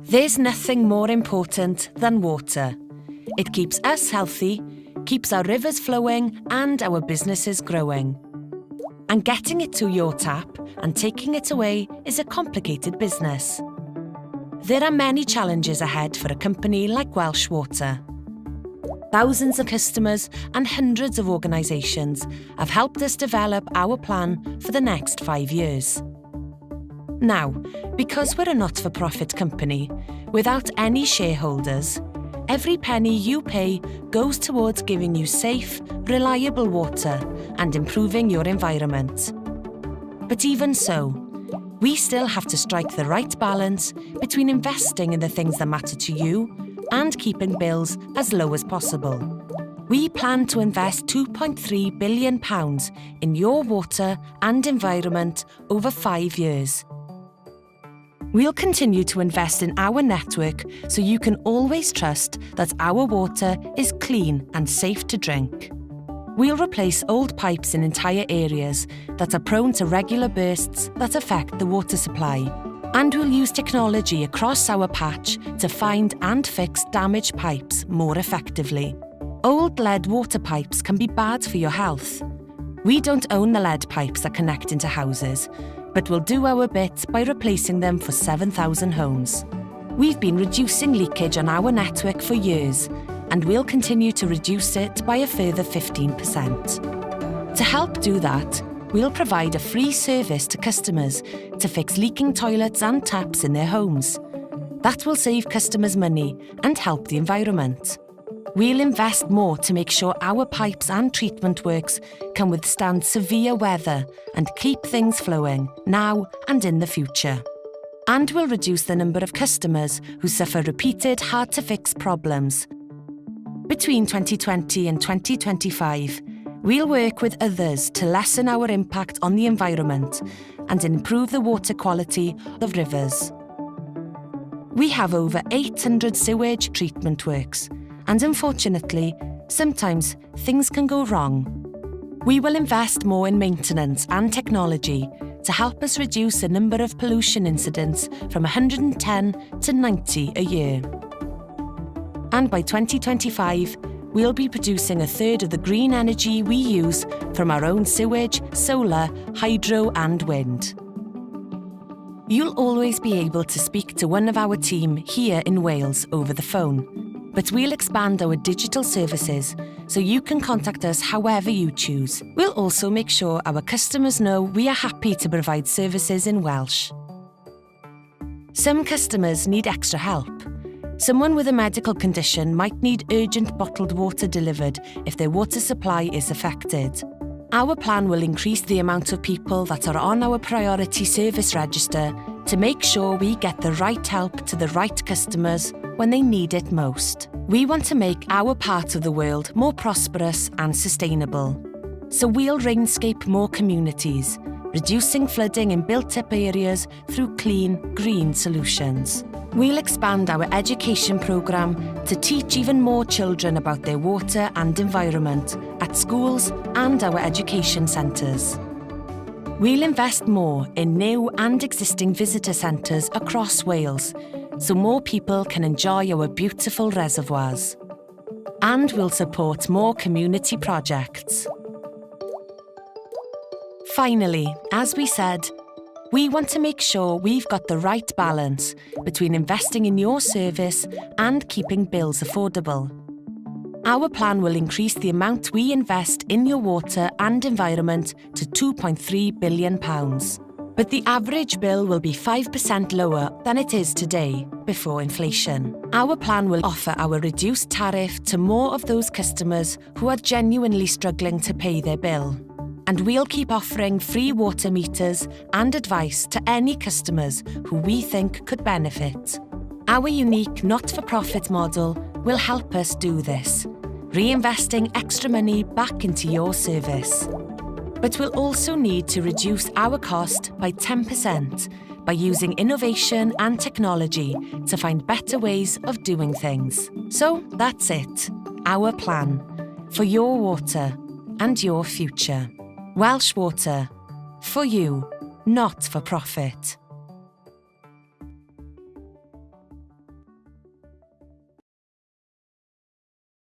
There's nothing more important than water. It keeps us healthy, keeps our rivers flowing and our businesses growing. And getting it to your tap and taking it away is a complicated business. There are many challenges ahead for a company like Welsh Water. Thousands of customers and hundreds of organisations have helped us develop our plan for the next 5 years. Now, because we're a not-for-profit company, without any shareholders, every penny you pay goes towards giving you safe, reliable water and improving your environment. But even so, we still have to strike the right balance between investing in the things that matter to you and keeping bills as low as possible. We plan to invest £2.3 billion in your water and environment over 5 years. We'll continue to invest in our network so you can always trust that our water is clean and safe to drink. We'll replace old pipes in entire areas that are prone to regular bursts that affect the water supply. And we'll use technology across our patch to find and fix damaged pipes more effectively. Old lead water pipes can be bad for your health. We don't own the lead pipes that connect into houses, but we'll do our bit by replacing them for 7,000 homes. We've been reducing leakage on our network for years, and we'll continue to reduce it by a further 15%. To help do that, we'll provide a free service to customers to fix leaking toilets and taps in their homes. That will save customers money and help the environment. We'll invest more to make sure our pipes and treatment works can withstand severe weather and keep things flowing now and in the future. And we'll reduce the number of customers who suffer repeated, hard-to-fix problems. Between 2020 and 2025, we'll work with others to lessen our impact on the environment and improve the water quality of rivers. We have over 800 sewage treatment works, and unfortunately, sometimes things can go wrong. We will invest more in maintenance and technology to help us reduce the number of pollution incidents from 110 to 90 a year. And by 2025, we'll be producing a third of the green energy we use from our own sewage, solar, hydro and wind. You'll always be able to speak to one of our team here in Wales over the phone, but we'll expand our digital services so you can contact us however you choose. We'll also make sure our customers know we are happy to provide services in Welsh. Some customers need extra help. Someone with a medical condition might need urgent bottled water delivered if their water supply is affected. Our plan will increase the amount of people that are on our priority service register to make sure we get the right help to the right customers when they need it most. We want to make our part of the world more prosperous and sustainable. So we'll rainscape more communities, reducing flooding in built-up areas through clean, green solutions. We'll expand our education programme to teach even more children about their water and environment at schools and our education centres. We'll invest more in new and existing visitor centres across Wales so more people can enjoy our beautiful reservoirs. And we'll support more community projects. Finally, as we said, we want to make sure we've got the right balance between investing in your service and keeping bills affordable. Our plan will increase the amount we invest in your water and environment to £2.3 billion. But the average bill will be 5% lower than it is today, before inflation. Our plan will offer our reduced tariff to more of those customers who are genuinely struggling to pay their bill. And we'll keep offering free water meters and advice to any customers who we think could benefit. Our unique not-for-profit model will help us do this, reinvesting extra money back into your service. But we'll also need to reduce our cost by 10% by using innovation and technology to find better ways of doing things. So that's it, our plan for your water and your future. Welsh Water, for you, not for profit.